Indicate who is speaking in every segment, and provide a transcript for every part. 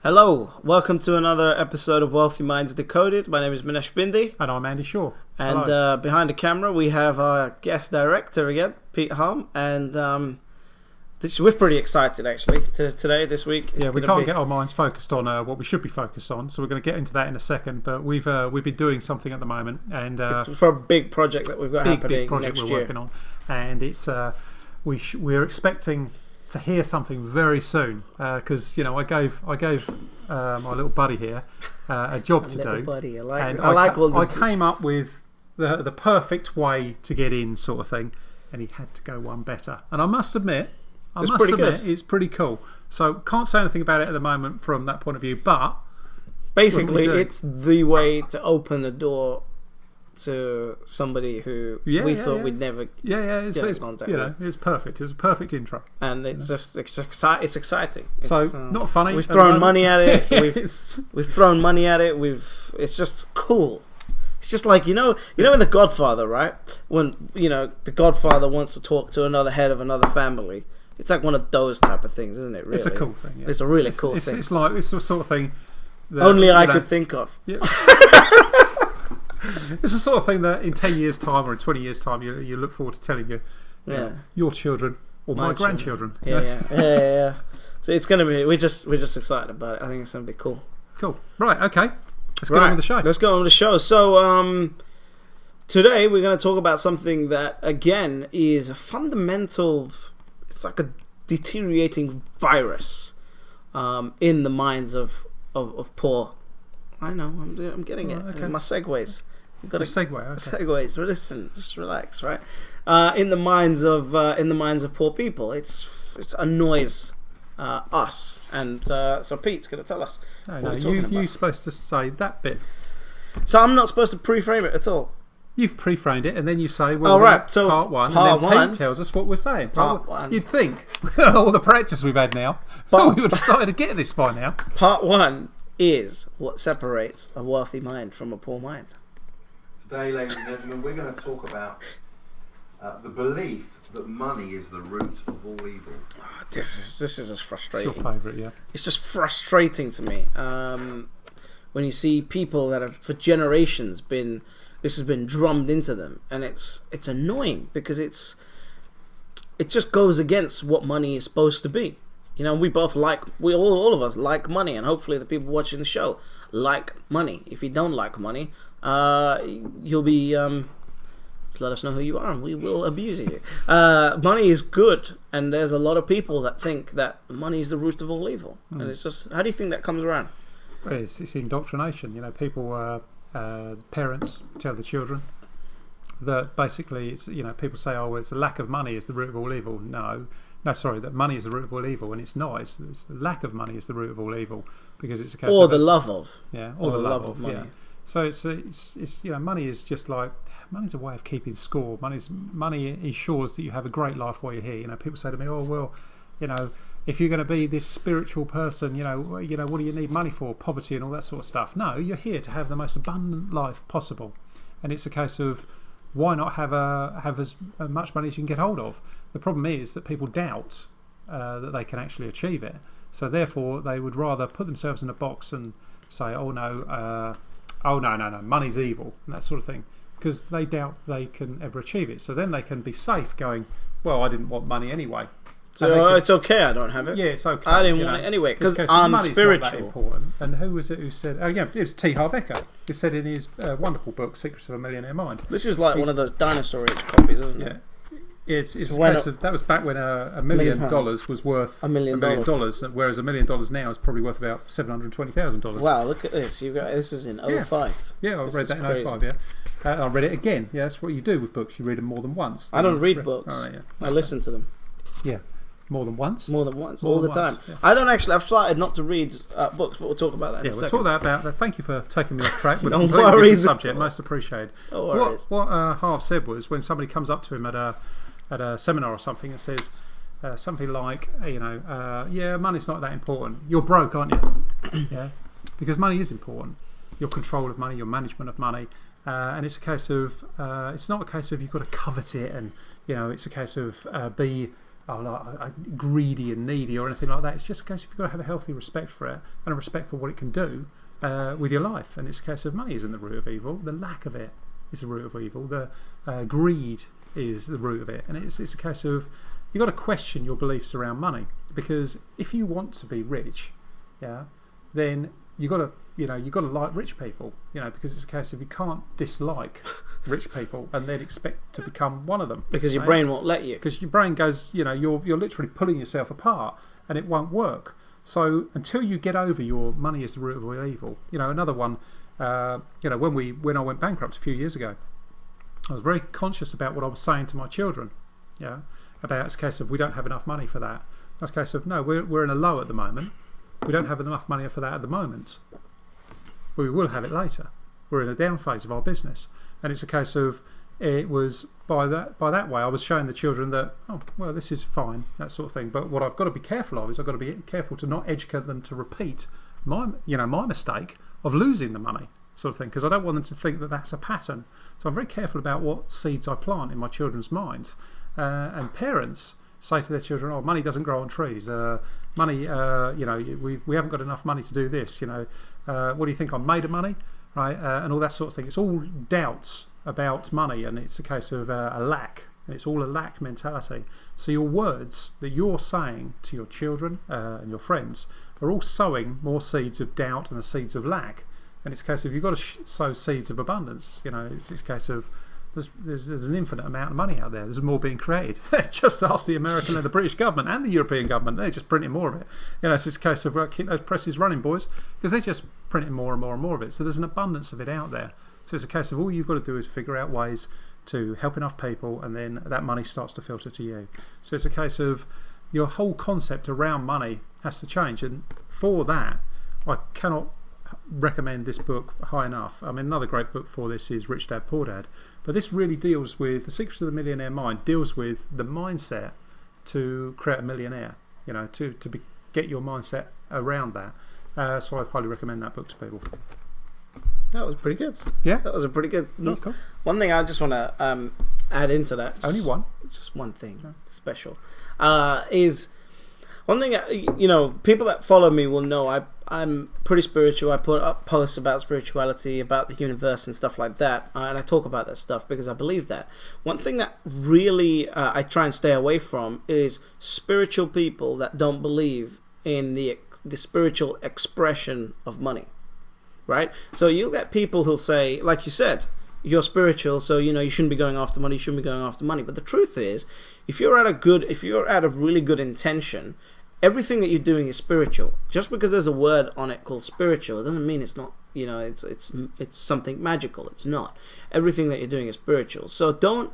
Speaker 1: Hello, welcome to another episode of Wealthy Minds Decoded. My name is Minesh Bindi.
Speaker 2: And I'm Andy Shaw.
Speaker 1: And behind the camera we have our guest director again, Pete Harm. And we're pretty excited actually this week.
Speaker 2: Yeah, we can't get our minds focused on what we should be focused on, so we're going to get into that in a second. But we've been doing something at the moment, and
Speaker 1: it's for a big project that we've got happening
Speaker 2: big project
Speaker 1: next
Speaker 2: we're
Speaker 1: year.
Speaker 2: Working on, and it's we're expecting to hear something very soon because I gave my little buddy here a job to do.
Speaker 1: Buddy,
Speaker 2: I came up with the perfect way to get in, sort of thing, and he had to go one better. And I must admit, it's pretty cool. So can't say anything about it at the moment from that point of view, but
Speaker 1: basically it's the way to open the door to somebody who we thought we'd never
Speaker 2: it's contact with. It's perfect. It was a perfect intro,
Speaker 1: and it's exciting.
Speaker 2: So not funny.
Speaker 1: We've thrown money at it. We've thrown money at it. It's just cool. It's just like in The Godfather, right? When the Godfather wants to talk to another head of another family. It's like one of those type of things, isn't it? Really,
Speaker 2: it's a cool thing. Yeah.
Speaker 1: It's a really cool thing.
Speaker 2: It's the sort of thing that
Speaker 1: only I could think of.
Speaker 2: Yeah. It's the sort of thing that in 10 years' time or in 20 years' time you look forward to telling your children or my grandchildren.
Speaker 1: Yeah. So it's going to be. We're just excited about it. I think it's going to be cool.
Speaker 2: Cool. Right. Okay. Let's go on with the show.
Speaker 1: Let's go on with the show. So today we're going to talk about something that again is a fundamental. It's like a deteriorating virus in the minds of poor. I know. I'm getting it.
Speaker 2: Okay.
Speaker 1: My segues. You've got
Speaker 2: a segue. Okay.
Speaker 1: Segues. Listen, just relax, right? In the minds of poor people, it annoys us, and so Pete's going to tell us.
Speaker 2: No, you're supposed to say that bit.
Speaker 1: So I'm not supposed to pre-frame it at all.
Speaker 2: You've pre-framed it, and then you say,
Speaker 1: so
Speaker 2: part one, and then Pete tells us what we're saying.
Speaker 1: Part one.
Speaker 2: You'd think, all the practice we've had now, we would have started to get this by now.
Speaker 1: Part one is what separates a wealthy mind from a poor mind.
Speaker 3: Today, ladies and gentlemen, we're going to talk about the belief that money is the root of all evil.
Speaker 1: This is just frustrating.
Speaker 2: It's your favourite, yeah.
Speaker 1: It's just frustrating to me when you see people that have for generations this has been drummed into them, and it's annoying because it just goes against what money is supposed to be. We both all of us like money, and hopefully the people watching the show like money. If you don't like money, you'll be let us know who you are, and we will abuse you. Money is good, and there's a lot of people that think that money is the root of all evil, and it's just, how do you think that comes around?
Speaker 2: Well, it's indoctrination. People, parents tell the children that basically it's people say, it's the lack of money is the root of all evil. No, sorry, that money is the root of all evil, and it's not. It's the lack of money is the root of all evil, because it's a case
Speaker 1: or the love of.
Speaker 2: Yeah, or the love of money.
Speaker 1: Yeah.
Speaker 2: So it's money is just like, money's a way of keeping score. Money ensures that you have a great life while you're here. People say to me, if you're going to be this spiritual person, what do you need money for? Poverty and all that sort of stuff. No, you're here to have the most abundant life possible, and it's a case of, why not have as much money as you can get hold of? The problem is that people doubt that they can actually achieve it. So therefore, they would rather put themselves in a box and say, no, money's evil, and that sort of thing, because they doubt they can ever achieve it. So then they can be safe going, well, I didn't want money anyway.
Speaker 1: So it's okay, I don't have it.
Speaker 2: Yeah, it's okay.
Speaker 1: I didn't want it anyway, because I'm spiritual.
Speaker 2: Not that important. And who was it who said? Oh yeah, it was T. Harv Eker, who said in his wonderful book "Secrets of a Millionaire Mind."
Speaker 1: This is like one of those dinosaur age copies, isn't it?
Speaker 2: Yeah, it's a case of, that was back when $1 million was worth
Speaker 1: $1 million,
Speaker 2: whereas $1 million now is probably worth about $720,000.
Speaker 1: Wow, look at this! This is in 05.
Speaker 2: Yeah, I read that in 05. Yeah. I read it again. Yeah, that's what you do with books. You read them more than once.
Speaker 1: I don't read books.
Speaker 2: Oh, yeah.
Speaker 1: I listen to them.
Speaker 2: Yeah. More than once,
Speaker 1: all the time. Yeah. I don't actually. I've started not to read books, but we'll talk about that.
Speaker 2: We'll talk about that. Thank you for taking me off track with a
Speaker 1: no
Speaker 2: completely different subject. Most appreciated.
Speaker 1: No worries.
Speaker 2: What Harv said was, when somebody comes up to him at a seminar or something and says something like, money's not that important. You're broke, aren't you? Yeah, because money is important. Your control of money, your management of money, and it's a case of it's not a case of you've got to covet it, and it's a case of be greedy and needy or anything like that. It's just a case of you've got to have a healthy respect for it and a respect for what it can do with your life. And it's a case of money isn't the root of evil. The lack of it is the root of evil. The greed is the root of it. And it's a case of you've got to question your beliefs around money, because if you want to be rich, then you've got to like rich people, because it's a case of you can't dislike rich people and then expect to become one of them.
Speaker 1: Because your brain won't let you.
Speaker 2: Because your brain goes, you're literally pulling yourself apart and it won't work. So until you get over your money is the root of all evil. Another one, when I went bankrupt a few years ago, I was very conscious about what I was saying to my children. About it's a case of we don't have enough money for that. It's a case of no, we're in a low at the moment. We don't have enough money for that at the moment. But we will have it later. We're in a down phase of our business. And it's a case of it was by that way I was showing the children that, oh, well, this is fine, that sort of thing. But what I've got to be careful of is I've got to be careful to not educate them to repeat my mistake of losing the money, sort of thing, because I don't want them to think that that's a pattern. So I'm very careful about what seeds I plant in my children's minds. And parents say to their children, oh, money doesn't grow on trees. Money, we haven't got enough money to do this. What do you think, I'm made of money? Right, and all that sort of thing. It's all doubts about money, and it's a case of a lack, and it's all a lack mentality. So your words that you're saying to your children and your friends are all sowing more seeds of doubt and seeds of lack. And it's a case of you've got to sow seeds of abundance. It's a case of there's an infinite amount of money out there. There's more being created. Just ask the American and the British government and the European government. They're just printing more of it. It's just a case of keep those presses running, boys, because they're just printing more and more and more of it. So there's an abundance of it out there. So it's a case of all you've got to do is figure out ways to help enough people, and then that money starts to filter to you. So it's a case of your whole concept around money has to change. And for that, I cannot recommend this book high enough. I mean, another great book for this is Rich Dad Poor Dad, but this really deals with The Secret of the Millionaire Mind, deals with the mindset to create a millionaire, get your mindset around that. So I highly recommend that book to people.
Speaker 1: That was pretty good.
Speaker 2: Yeah,
Speaker 1: that was a pretty good.
Speaker 2: Oh, cool.
Speaker 1: One thing I just want to add into that.
Speaker 2: Only one.
Speaker 1: Just one thing special is one thing. People that follow me will know I'm pretty spiritual. I put up posts about spirituality, about the universe and stuff like that, and I talk about that stuff because I believe that. One thing that really I try and stay away from is spiritual people that don't believe in the spiritual expression of money, right? So you'll get people who'll say, like you said, you're spiritual, so you shouldn't be going after money, you shouldn't be going after money. But the truth is, if you're at a really good intention, everything that you're doing is spiritual. Just because there's a word on it called spiritual, it doesn't mean it's not. It's something magical. It's not. Everything that you're doing is spiritual. So don't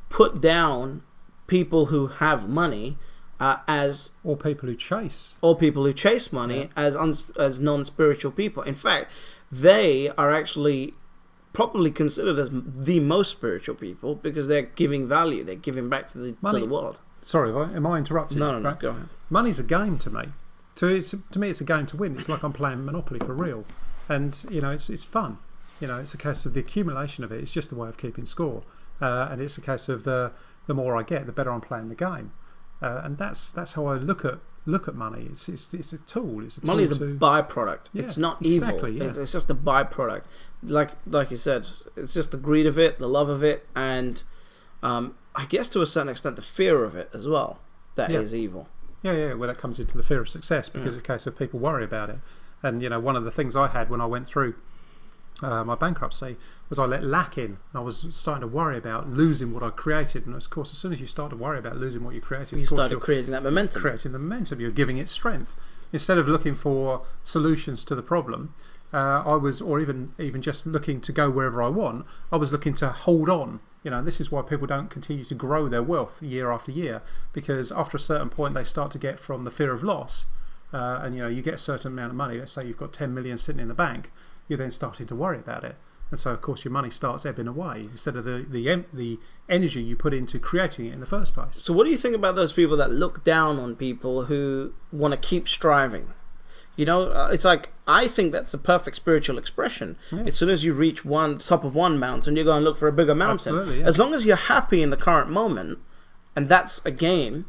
Speaker 1: put down people who have money or people who chase money as non-spiritual people. In fact, they are actually probably considered as the most spiritual people because they're giving value. They're giving back to the world.
Speaker 2: Sorry, am I interrupting?
Speaker 1: No,
Speaker 2: right?
Speaker 1: Go ahead.
Speaker 2: Money's a game to me. To me, it's a game to win. It's like I'm playing Monopoly for real, and it's fun. It's a case of the accumulation of it. It's just a way of keeping score, and it's a case of the more I get, the better I'm playing the game, and that's how I look at money. It's a tool. It's a tool.
Speaker 1: Money is a byproduct.
Speaker 2: Yeah,
Speaker 1: it's not evil.
Speaker 2: Exactly, yeah.
Speaker 1: It's just a byproduct. Like you said, it's just the greed of it, the love of it, and I guess to a certain extent the fear of it as well. That is evil.
Speaker 2: Yeah. Well, that comes into the fear of success because it's a case of people worry about it. And one of the things I had when I went through my bankruptcy was I let lack in, and I was starting to worry about losing what I created. And of course, as soon as you start to worry about losing what you created,
Speaker 1: you started creating that momentum.
Speaker 2: Creating the momentum, you're giving it strength instead of looking for solutions to the problem. I was, or even just looking to go wherever I want. I was looking to hold on. This is why people don't continue to grow their wealth year after year, because after a certain point they start to get from the fear of loss, and you get a certain amount of money. Let's say you've got 10 million sitting in the bank. You're then starting to worry about it, and so of course your money starts ebbing away instead of the energy you put into creating it in the first place.
Speaker 1: So what do you think about those people that look down on people who want to keep striving? It's like, I think that's the perfect spiritual expression. Yeah. As soon as you reach top of one mountain, you go and look for a bigger mountain.
Speaker 2: Absolutely, yeah.
Speaker 1: As long as you're happy in the current moment, and that's a game,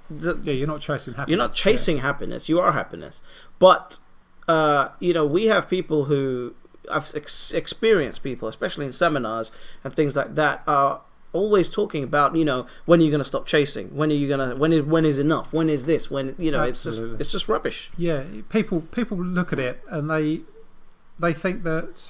Speaker 2: You're not chasing happiness.
Speaker 1: You're not chasing happiness. You are happiness. But we have people who I've experienced people, especially in seminars and things like that, are always talking about, when are you going to stop chasing? When are you going to? When is enough? When is this? When it's just rubbish.
Speaker 2: Yeah, people look at it and they think that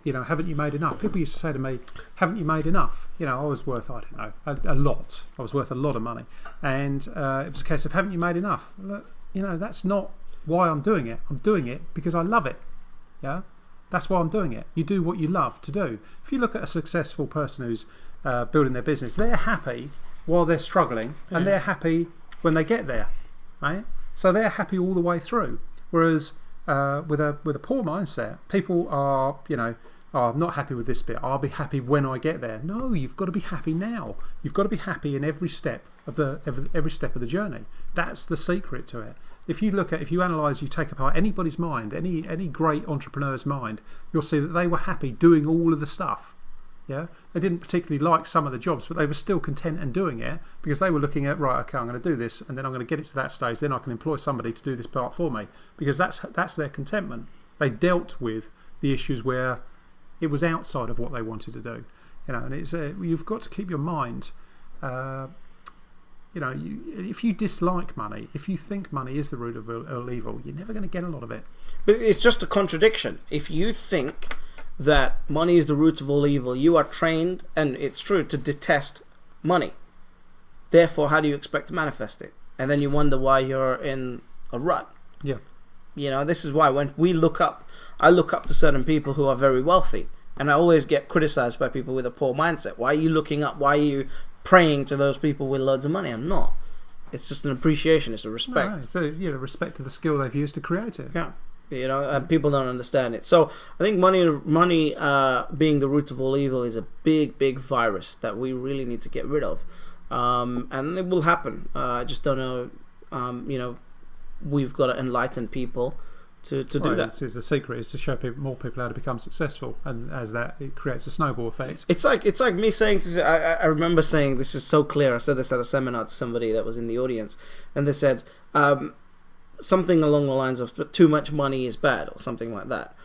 Speaker 2: haven't you made enough? People used to say to me, haven't you made enough? I was worth, I don't know, a lot. I was worth a lot of money, and it was a case of, haven't you made enough? Look, that's not why I'm doing it. I'm doing it because I love it. Yeah, that's why I'm doing it. You do what you love to do. If you look at a successful person who's building their business, they're happy while they're struggling, and they're happy when they get there, right? So they're happy all the way through. Whereas with a poor mindset, people are, I'm not happy with this bit. I'll be happy when I get there. No, you've got to be happy now. You've got to be happy in every step of the journey. That's the secret to it. If you analyse, you take apart anybody's mind, any great entrepreneur's mind, you'll see that they were happy doing all of the stuff. Yeah, they didn't particularly like some of the jobs, but they were still content in doing it because they were looking at, right, okay, I'm going to do this, and then I'm going to get it to that stage. Then I can employ somebody to do this part for me, because that's their contentment. They dealt with the issues where it was outside of what they wanted to do. And it's you've got to keep your mind. If you dislike money, if you think money is the root of all evil, you're never going to get a lot of it.
Speaker 1: But it's just a contradiction. If you think that money is the root of all evil, you are trained, and it's true, to detest money. Therefore, how do you expect to manifest it? And then you wonder why you're in a rut.
Speaker 2: Yeah.
Speaker 1: This is why when I look up to certain people who are very wealthy, and I always get criticized by people with a poor mindset. Why are you looking up? Why are you praying to those people with loads of money? I'm not. It's just an appreciation. It's a respect.
Speaker 2: No, so respect to the skill they've used to create it.
Speaker 1: Yeah. And people don't understand it. So I think money being the root of all evil is a big, big virus that we really need to get rid of. And it will happen. I just don't know. We've got to enlighten people to do that.
Speaker 2: The secret is to show more people how to become successful, and as that, it creates a snowball effect.
Speaker 1: It's like me saying I remember saying, this is so clear. I said this at a seminar to somebody that was in the audience, and they said something along the lines of, too much money is bad, or something like that.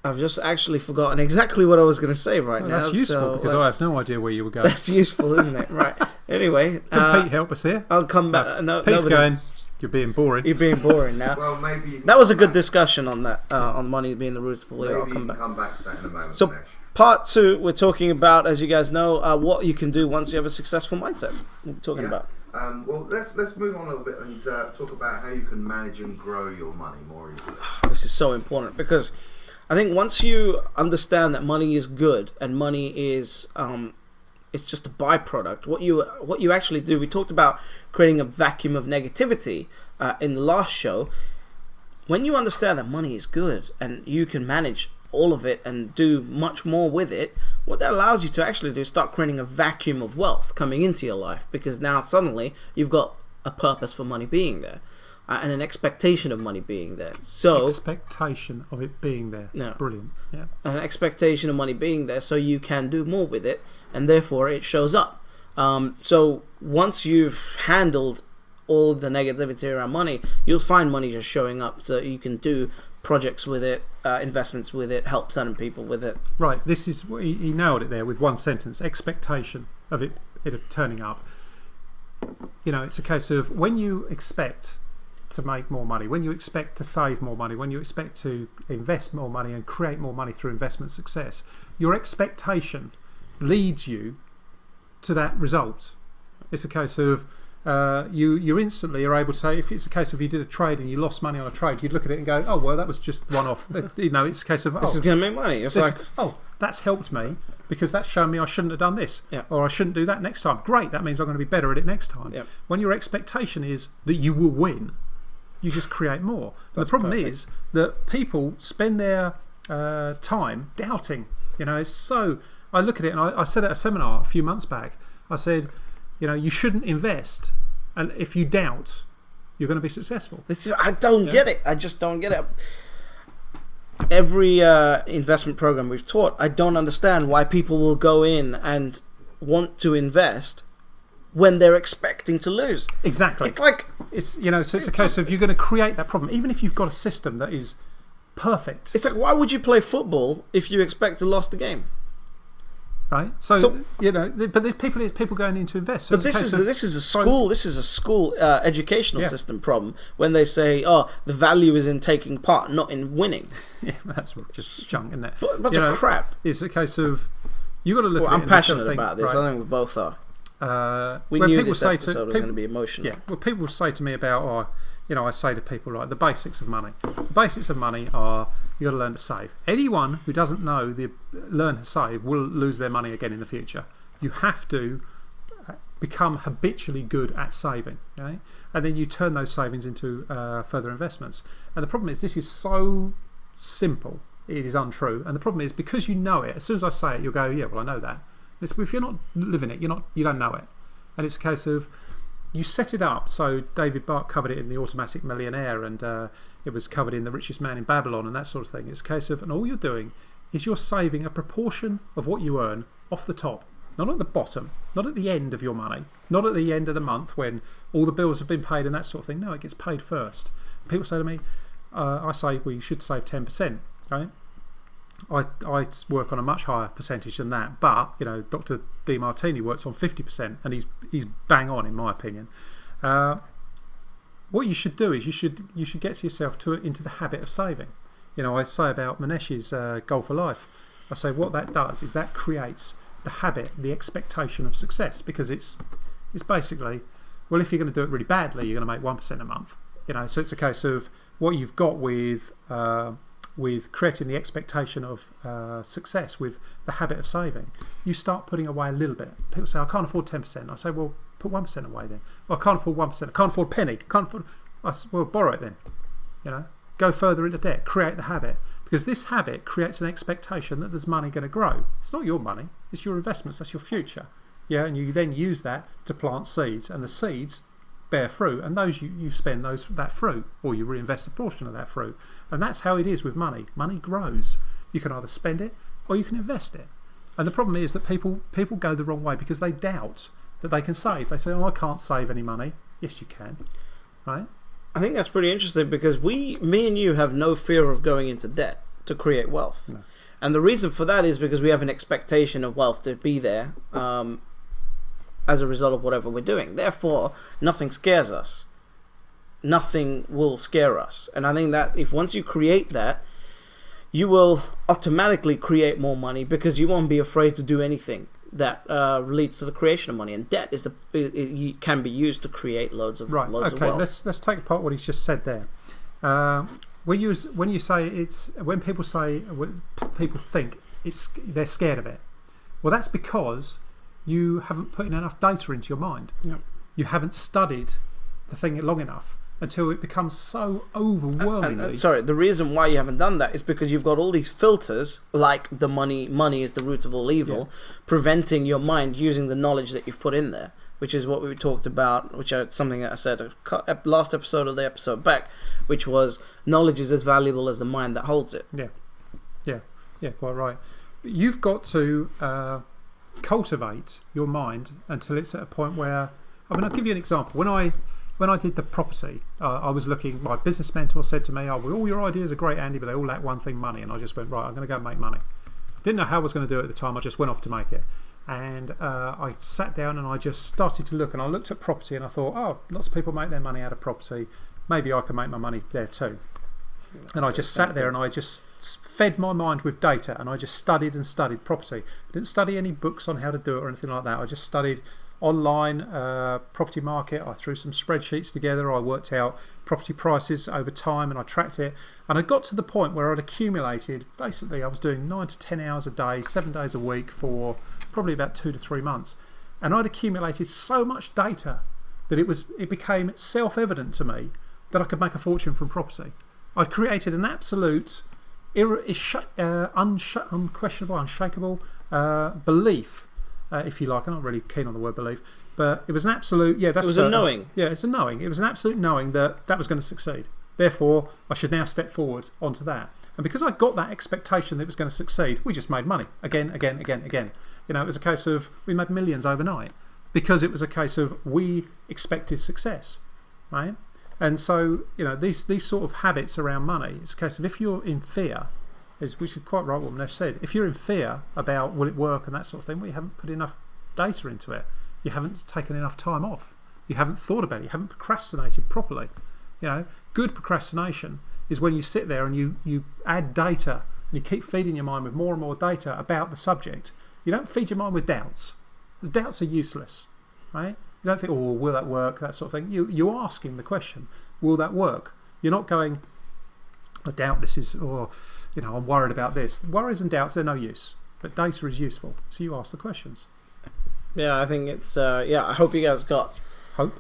Speaker 1: I've just actually forgotten exactly what I was going to say now.
Speaker 2: That's useful, because I have no idea where you were going.
Speaker 1: That's useful, isn't it? Right. Anyway.
Speaker 2: Can Pete help us here?
Speaker 1: I'll come back. No,
Speaker 2: Pete's going, you're being boring.
Speaker 1: You're being boring now.
Speaker 3: Well, maybe
Speaker 1: that was a good discussion on that, on money being the root of all evil.
Speaker 3: Maybe you can come back to that in a moment.
Speaker 1: So, part 2, we're talking about, as you guys know, what you can do once you have a successful mindset. We're talking about.
Speaker 3: Well, let's move on a little bit and talk about how you can manage and grow your money more easily.
Speaker 1: This is so important, because I think once you understand that money is good and money is it's just a byproduct, what you actually do. We talked about creating a vacuum of negativity in the last show. When you understand that money is good and you can manage all of it and do much more with it, what that allows you to actually do is start creating a vacuum of wealth coming into your life, because now suddenly you've got a purpose for money being there, and an expectation of money being there. So
Speaker 2: expectation of it being there.
Speaker 1: Yeah.
Speaker 2: Brilliant. Yeah.
Speaker 1: An expectation of money being there, so you can do more with it, and therefore it shows up. So once you've handled all the negativity around money, you'll find money just showing up, so you can do projects with it, investments with it, help certain people with it.
Speaker 2: Right, this is he nailed it there with one sentence. Expectation of it turning up. It's a case of, when you expect to make more money, when you expect to save more money, when you expect to invest more money and create more money through investment success, your expectation leads you to that result. It's a case of you instantly are able to say, if it's a case of you did a trade and you lost money on a trade, you'd look at it and go, oh well, that was just one off. It's a case of,
Speaker 1: this is going to make money. It's like,
Speaker 2: that's helped me, because that's shown me I shouldn't have done this,
Speaker 1: yeah,
Speaker 2: or I shouldn't do that next time. Great, that means I'm going to be better at it next time.
Speaker 1: Yeah. When
Speaker 2: your expectation is that you will win, you just create more. And the problem is that people spend their time doubting. It's so. I look at it, and I said at a seminar a few months back, I said, you shouldn't invest, and if you doubt, you're going to be successful.
Speaker 1: I don't get it. I just don't get it. Every investment program we've taught, I don't understand why people will go in and want to invest when they're expecting to lose.
Speaker 2: Exactly.
Speaker 1: It's like
Speaker 2: so it's a case of you're going to create that problem, even if you've got a system that is perfect.
Speaker 1: It's like, why would you play football if you expect to lose the game?
Speaker 2: Right. So but there's people going in to invest. So
Speaker 1: but this is a school educational system problem when they say, oh, the value is in taking part, not in winning.
Speaker 2: Yeah, that's just junk, isn't it?
Speaker 1: But bunch of crap.
Speaker 2: It's a case of you got to look.
Speaker 1: I'm passionate about this. Right. I think we both are. We knew this episode was going to be emotional.
Speaker 2: Yeah. Well, people say to me about, I say to people, like, the basics of money. The basics of money are you got to learn to save. Anyone who doesn't know learn to save will lose their money again in the future. You have to become habitually good at saving, okay? And then you turn those savings into further investments. And the problem is, this is so simple, it is untrue. And the problem is, because you know it, as soon as I say it, you'll go, yeah, well, I know that. If you're not living it, you don't know it. And it's a case of you set it up. So David Bark covered it in The Automatic Millionaire, and it was covered in The Richest Man in Babylon and that sort of thing. It's a case of, and all you're doing is you're saving a proportion of what you earn off the top, not at the bottom, not at the end of your money, not at the end of the month when all the bills have been paid and that sort of thing. No, it gets paid first. People say to me, I say, well, you should save 10%, right? I work on a much higher percentage than that, but Dr. DeMartini works on 50%, and he's bang on, in my opinion. What you should do is you should get yourself into the habit of saving. I say about Manesh's Goal for Life, I say what that does is that creates the habit, the expectation of success, because it's basically, well, if you're going to do it really badly, you're going to make 1% a month. So it's a case of what you've got with creating the expectation of success, with the habit of saving. You start putting away a little bit. People say, I can't afford 10%. I say, well, put 1% away then. Well, I can't afford 1%. I can't afford a penny. I say, well, borrow it then. Go further into debt. Create the habit. Because this habit creates an expectation that there's money going to grow. It's not your money. It's your investments. That's your future. Yeah, and you then use that to plant seeds. And the seeds bear fruit, and those you spend that fruit, or you reinvest a portion of that fruit. And that's how it is with money. Money grows. You can either spend it or you can invest it. And the problem is that people go the wrong way because they doubt that they can save. They say, oh, I can't save any money. Yes, you can. Right?
Speaker 1: I think that's pretty interesting because me and you have no fear of going into debt to create wealth.
Speaker 2: No.
Speaker 1: And the reason for that is because we have an expectation of wealth to be there as a result of whatever we're doing. Therefore, nothing scares us. Nothing will scare us. And I think that if once you create that, you will automatically create more money because you won't be afraid to do anything that leads to the creation of money. And debt can be used to create loads of wealth.
Speaker 2: Let's take apart what he's just said there. When people think they're scared of it. Well, that's because you haven't put in enough data into your mind.
Speaker 1: Yep.
Speaker 2: You haven't studied the thing long enough until it becomes so overwhelmingly.
Speaker 1: The reason why you haven't done that is because you've got all these filters, like the money is the root of all evil, preventing your mind using the knowledge that you've put in there, which is what we talked about, which is something that I said last episode of the episode back, which was knowledge is as valuable as the mind that holds it.
Speaker 2: Yeah, quite right. You've got to cultivate your mind until it's at a point where, I'll give you an example. When I did the property, I was looking, my business mentor said to me, oh, well, all your ideas are great, Andy, but they all lack one thing, money. And I just went, right, I'm going to go and make money. I didn't know how I was going to do it at the time. I just went off to make it. And I sat down and I just started to look, and I looked at property and I thought, oh, lots of people make their money out of property. Maybe I can make my money there too. And I just sat there and I just fed my mind with data, and I just studied and studied property. I didn't study any books on how to do it or anything like that. I just studied online property market. I threw some spreadsheets together. I worked out property prices over time and I tracked it. And I got to the point where I'd accumulated, basically I was doing 9 to 10 hours a day, 7 days a week for probably about 2 to 3 months. And I'd accumulated so much data that it became self-evident to me that I could make a fortune from property. I'd created an absolute unquestionable, unshakable belief, if you like. I'm not really keen on the word belief, but it was an absolute, it
Speaker 1: was a knowing.
Speaker 2: Yeah, it's a knowing. It was an absolute knowing that was going to succeed. Therefore, I should now step forward onto that. And because I got that expectation that it was going to succeed, we just made money again. It was a case of we made millions overnight. because it was a case of we expected success, right? And so, these sort of habits around money, it's a case of if you're in fear, which is quite right what Manesh said, if you're in fear about will it work and that sort of thing, well, you haven't put enough data into it. You haven't taken enough time off. You haven't thought about it. You haven't procrastinated properly. Good procrastination is when you sit there and you add data and you keep feeding your mind with more and more data about the subject. You don't feed your mind with doubts. Because doubts are useless, right? You don't think, oh, will that work? That sort of thing. You're asking the question, will that work? You're not going, I doubt this is, or, I'm worried about this. Worries and doubts, they're no use. But data is useful. So you ask the questions.
Speaker 1: Yeah, I think it's, I hope you guys got...
Speaker 2: Hope?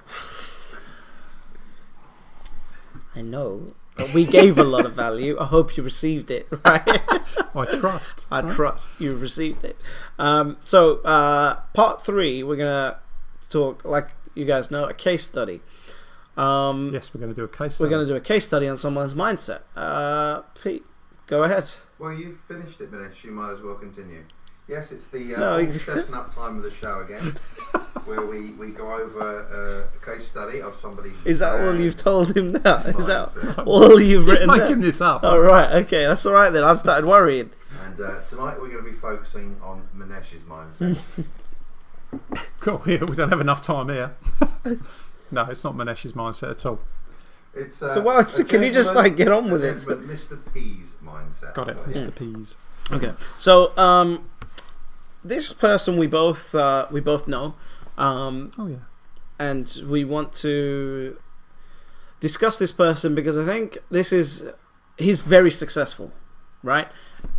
Speaker 1: I know. But we gave a lot of value. I hope you received it, right?
Speaker 2: I trust.
Speaker 1: I trust you received it. So, part 3, we're going to talk, like you guys know, a case study.
Speaker 2: Yes, we're going to do a case study.
Speaker 1: We're going to do a case study on someone's mindset. Pete, go ahead.
Speaker 3: Well, you've finished it, Manesh. You might as well continue. Yes, it's the chestnut time of the show again, where we go over a case study of somebody's...
Speaker 1: Is that all you've told him now? Is that all you've written
Speaker 2: down? He's making this up.
Speaker 1: Oh, right, okay, that's all right then. I've started worrying.
Speaker 3: And tonight we're going to be focusing on Manesh's mindset.
Speaker 2: Cool, yeah, we don't have enough time here. No, it's not Manesh's mindset at all.
Speaker 3: It's
Speaker 1: so can you just get on with it?
Speaker 3: But Mr. P's mindset.
Speaker 2: Got it, Mr. P's.
Speaker 1: Okay, so this person we both know. Oh
Speaker 2: yeah.
Speaker 1: And we want to discuss this person because I think he's very successful, right?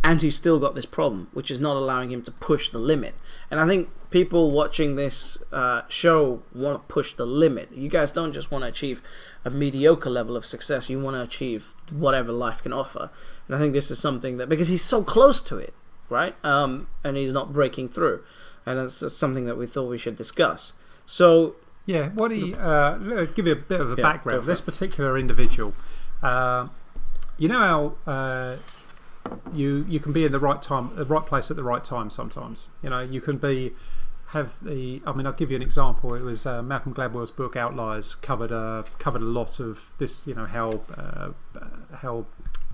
Speaker 1: And he's still got this problem, which is not allowing him to push the limit. And I think people watching this show want to push the limit. You guys don't just want to achieve a mediocre level of success. You want to achieve whatever life can offer. And I think this is something that, because he's so close to it, right? And he's not breaking through. And that's something that we thought we should discuss. So...
Speaker 2: Yeah, give you a bit of a background. This particular individual, you know how... You can be in the right time, the right place at the right time. Sometimes, you can I'll give you an example. It was Malcolm Gladwell's book Outliers covered a lot of this. How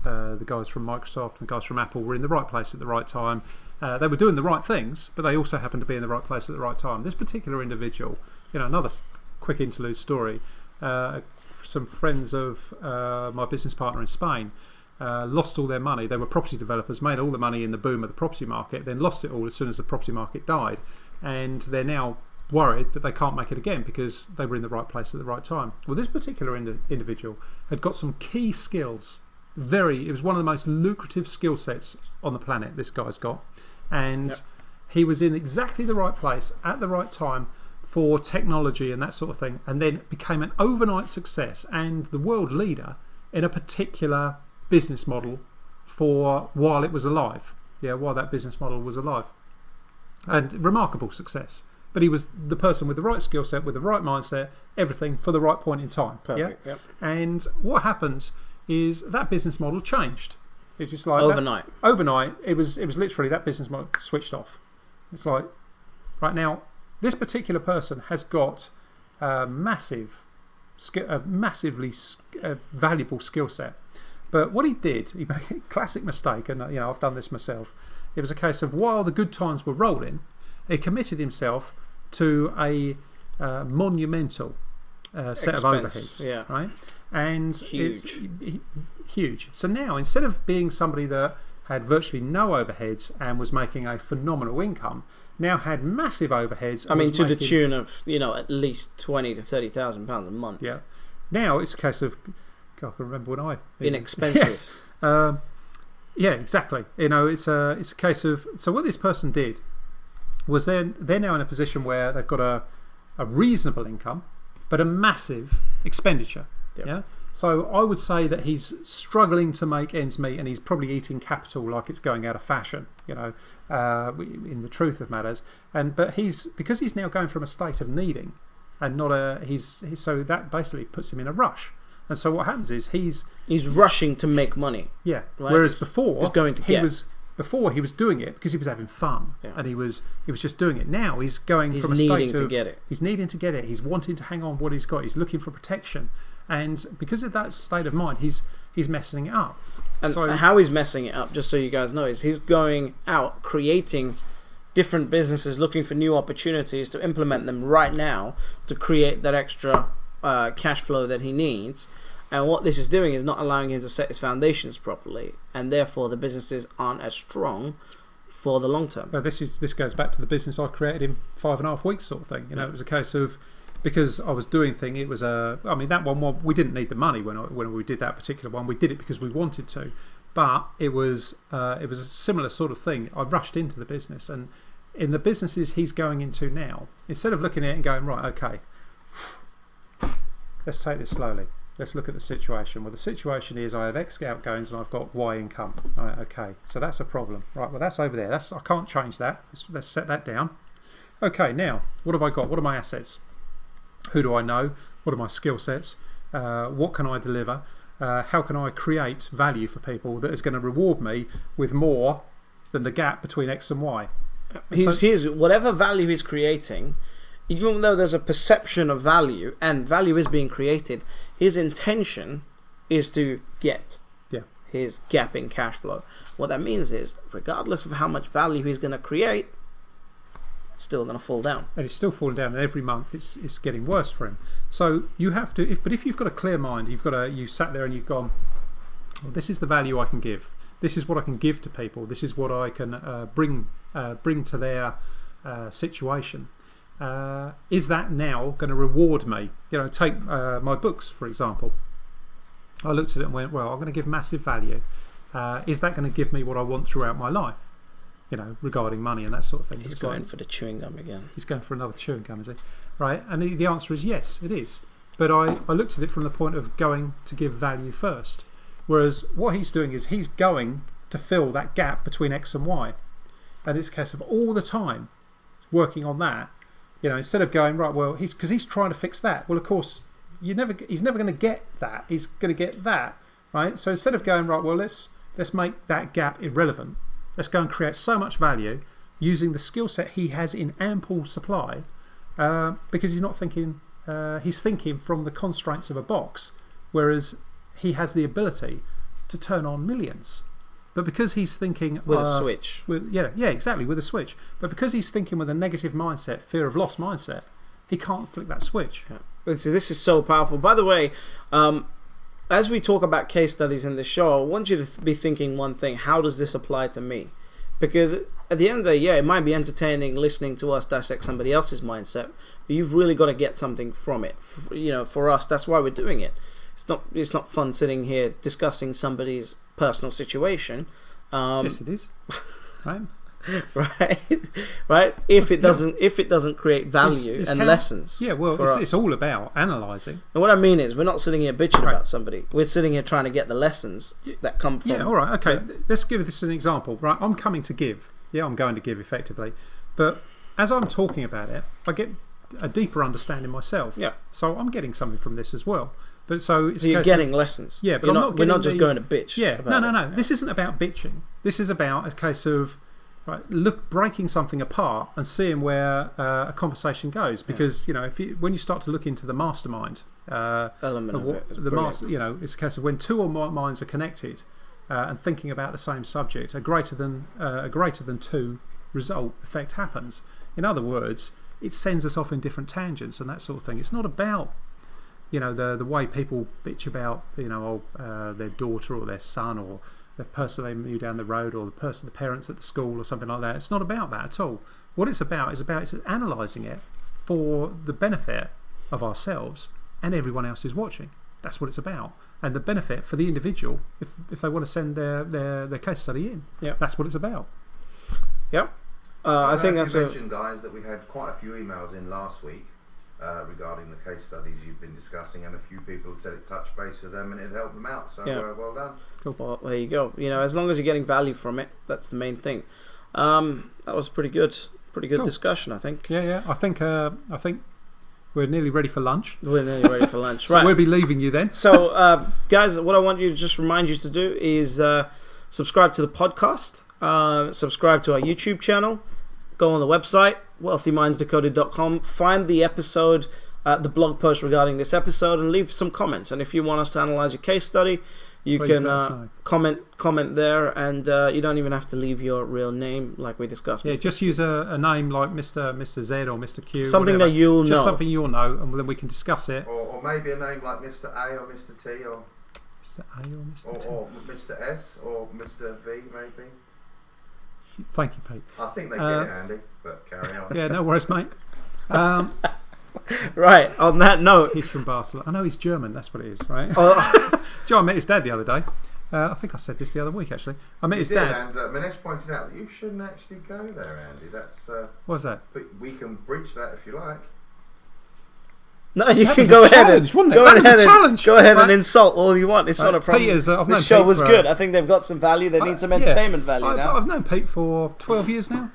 Speaker 2: the guys from Microsoft and the guys from Apple were in the right place at the right time. They were doing the right things, but they also happened to be in the right place at the right time. This particular individual, another quick interlude story. Some friends of my business partner in Spain. Lost all their money. They were property developers, made all the money in the boom of the property market, then lost it all as soon as the property market died, and they're now worried that they can't make it again because they were in the right place at the right time. Well, this particular individual had got some key skills. It was one of the most lucrative skill sets on the planet this guy's got, and he was in exactly the right place at the right time for technology and that sort of thing, and then became an overnight success and the world leader in a particular business model while it was alive. While that business model was alive. And remarkable success. But he was the person with the right skill set, with the right mindset, everything for the right point in time.
Speaker 1: Perfect.
Speaker 2: Yeah? Yep. And what happened is that business model changed. It's just like
Speaker 1: overnight.
Speaker 2: Overnight, it was literally that business model switched off. It's like, right now, this particular person has got a massively valuable skill set. But what he did, he made a classic mistake, and I've done this myself. It was a case of while the good times were rolling, he committed himself to a monumental set of overheads, right? And
Speaker 1: huge.
Speaker 2: It's huge. So now, instead of being somebody that had virtually no overheads and was making a phenomenal income, now had massive overheads.
Speaker 1: The tune of at least £20,000 to £30,000 a month.
Speaker 2: Yeah. Now it's a case of. God, I can remember when
Speaker 1: in expenses.
Speaker 2: Yeah, exactly. It's a case of. So what this person did was they're now in a position where they've got a reasonable income, but a massive expenditure.
Speaker 1: Yep.
Speaker 2: Yeah. So I would say that he's struggling to make ends meet, and he's probably eating capital like it's going out of fashion. In the truth of matters, but because he's now going from a state of needing, and not so that basically puts him in a rush. And so what happens is he's
Speaker 1: rushing to make money.
Speaker 2: Yeah.
Speaker 1: Right?
Speaker 2: Whereas before
Speaker 1: he
Speaker 2: Before he was doing it because he was having fun, and he was just doing it. Now he's going from a state
Speaker 1: needing to get it.
Speaker 2: He's needing to get it. He's wanting to hang on what he's got. He's looking for protection, and because of that state of mind, he's messing it up.
Speaker 1: And
Speaker 2: so,
Speaker 1: how he's messing it up, just so you guys know, is he's going out creating different businesses, looking for new opportunities to implement them right now to create that extra cash flow that he needs. And what this is doing is not allowing him to set his foundations properly, and therefore the businesses aren't as strong for the long term.
Speaker 2: Well, this goes back to the business I created in 5.5 weeks, sort of thing. You know, it was a case of, because I was doing thing. It was I mean, that one we didn't need the money when we did that particular one. We did it because we wanted to, but it was a similar sort of thing. I rushed into the business, and in the businesses he's going into now, instead of looking at it and going, right, okay, let's take this slowly. Let's look at the situation. Well, the situation is I have X outgoings and I've got Y income. Right, okay, so that's a problem. Right, well, that's over there. I can't change that. Let's set that down. Okay, now, what have I got? What are my assets? Who do I know? What are my skill sets? What can I deliver? How can I create value for people that is going to reward me with more than the gap between X and Y?
Speaker 1: He's whatever value he's creating, even though there's a perception of value and value is being created, his intention is to get his gap in cash flow. What that means is, regardless of how much value he's going to create, it's still going to fall down.
Speaker 2: And it's still falling down, and every month it's getting worse for him. So you have to, if you've got a clear mind, you sat there and you've gone, well, this is the value I can give. This is what I can give to people. This is what I can bring to their situation. Is that now going to reward me? You know, take my books, for example. I looked at it and went, well, I'm going to give massive value. Is that going to give me what I want throughout my life? You know, regarding money and that sort of thing.
Speaker 1: He's going for the chewing gum again.
Speaker 2: He's going for another chewing gum, is he? Right, and the answer is yes, it is. But I looked at it from the point of going to give value first. Whereas what he's doing is he's going to fill that gap between X and Y. And it's a case of all the time working on that. You know, instead of going, right, well, because he's trying to fix that. Well, of course, he's never going to get that. He's going to get that, right? So instead of going, right, well, let's make that gap irrelevant. Let's go and create so much value using the skill set he has in ample supply, because he's not thinking, he's thinking from the constraints of a box, whereas he has the ability to turn on millions. But because he's thinking
Speaker 1: with a switch,
Speaker 2: exactly, with a switch. But because he's thinking with a negative mindset, fear of loss mindset, he can't flick that switch.
Speaker 1: Yeah. So this is so powerful. By the way, as we talk about case studies in the show, I want you to be thinking one thing: how does this apply to me? Because at the end of the day, it might be entertaining listening to us dissect somebody else's mindset, but you've really got to get something from it. You know, for us, that's why we're doing it. It's not fun sitting here discussing somebody's personal situation.
Speaker 2: Yes, it is. Right.
Speaker 1: right. If it doesn't create value and lessons.
Speaker 2: Yeah, well, it's all about analysing.
Speaker 1: And what I mean is, we're not sitting here bitching about somebody. We're sitting here trying to get the lessons that come from.
Speaker 2: Yeah, all right, okay. Let's give this an example. Right, I'm coming to give. Yeah, I'm going to give effectively. But as I'm talking about it, I get a deeper understanding myself.
Speaker 1: Yeah.
Speaker 2: So I'm getting something from this as well. But so
Speaker 1: you're getting lessons.
Speaker 2: Yeah, but
Speaker 1: we're not just going to bitch.
Speaker 2: Yeah, no. This isn't about bitching. This is about a case of breaking something apart and seeing where a conversation goes. Because you know, when you start to look into the mastermind
Speaker 1: element of it,
Speaker 2: it's a case of when two or more minds are connected and thinking about the same subject, a greater than two result effect happens. In other words, it sends us off in different tangents and that sort of thing. It's not about the way people bitch about their daughter or their son or the person they knew down the road or the parents at the school or something like that. It's not about that at all. What it's about is analysing it for the benefit of ourselves and everyone else who's watching. That's what it's about. And the benefit for the individual if they want to send their case study in.
Speaker 1: Yeah,
Speaker 2: that's what it's about.
Speaker 1: Yep. I think that's
Speaker 3: mentioned, guys, that we had quite a few emails in last week regarding the case studies you've been discussing, and a few people had said it touched base with them and it helped them out. So well done.
Speaker 1: Cool. Well, there you go. As long as you're getting value from it, that's the main thing. That was pretty good discussion, I think.
Speaker 2: Yeah. I think we're nearly ready for lunch.
Speaker 1: Right.
Speaker 2: So we'll be leaving you then.
Speaker 1: So, guys, what I want you to just remind you to do is subscribe to the podcast, subscribe to our YouTube channel, go on the website, wealthymindsdecoded.com, find the episode, the blog post regarding this episode, and leave some comments. And if you want us to analyze your case study, you
Speaker 2: Please
Speaker 1: can comment there, and you don't even have to leave your real name like we discussed.
Speaker 2: Yeah, just use a name like Mr. Z or Mr. Q.
Speaker 1: Something
Speaker 2: whatever.
Speaker 1: that you'll know.
Speaker 2: Just something you'll know, and then we can discuss it.
Speaker 3: Or maybe a name like Mr. A or Mr. T or
Speaker 2: Mr. A or Mr. T.
Speaker 3: Or Mr. S or Mr. V maybe.
Speaker 2: Thank you, Pete.
Speaker 3: I think they get it, Andy, but carry on.
Speaker 2: Yeah, no worries, mate.
Speaker 1: Right, on that note.
Speaker 2: He's from Barcelona. I know he's German, that's what it is, right?
Speaker 1: Oh.
Speaker 2: Joe, I met his dad the other day. I think I said this the other week, actually. I met his dad.
Speaker 3: And Manesh pointed out that you shouldn't actually go there, Andy. That's
Speaker 2: what's that?
Speaker 3: But we can bridge that if you like.
Speaker 1: No, you
Speaker 2: That
Speaker 1: can
Speaker 2: was
Speaker 1: go
Speaker 2: a
Speaker 1: ahead
Speaker 2: challenge,
Speaker 1: and
Speaker 2: wasn't it?
Speaker 1: go
Speaker 2: That was a
Speaker 1: ahead and
Speaker 2: challenge,
Speaker 1: go ahead and
Speaker 2: right?
Speaker 1: insult all you want. It's not a problem.
Speaker 2: Peter's, I've known
Speaker 1: This show
Speaker 2: Pete
Speaker 1: was
Speaker 2: for,
Speaker 1: good. I think they've got some value. They need some entertainment value now.
Speaker 2: I've known Pete for 12 years now.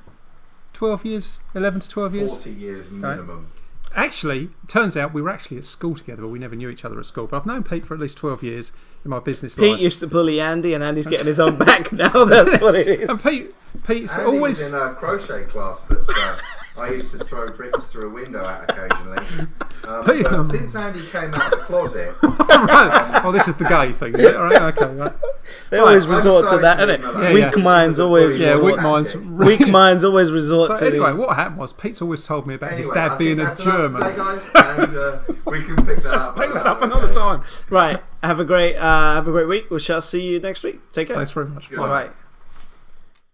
Speaker 2: 12 years, 11 to 12 years.
Speaker 3: 40 years minimum.
Speaker 2: Actually, it turns out we were actually at school together, but we never knew each other at school. But I've known Pete for at least 12 years in my business life.
Speaker 1: Pete used to bully Andy, and Andy's getting his own back now. That's what it is.
Speaker 2: And Pete's
Speaker 3: Andy
Speaker 2: always...
Speaker 3: was in a crochet class that I used to throw bricks through a window at occasionally. But since Andy came out of the closet...
Speaker 2: oh, this is the gay thing, is it? All right, okay, right.
Speaker 1: They always resort to that, innit?
Speaker 2: Yeah,
Speaker 1: weak minds always weak minds always resort to...
Speaker 2: So anyway, what happened was Pete's always told me about his dad being a German.
Speaker 3: Today, guys, and we can pick that up.
Speaker 2: Pick that up another time.
Speaker 1: Right, have a great week. We shall see you next week. Take care.
Speaker 2: Thanks very much.
Speaker 3: Good
Speaker 2: Bye.
Speaker 1: Bye.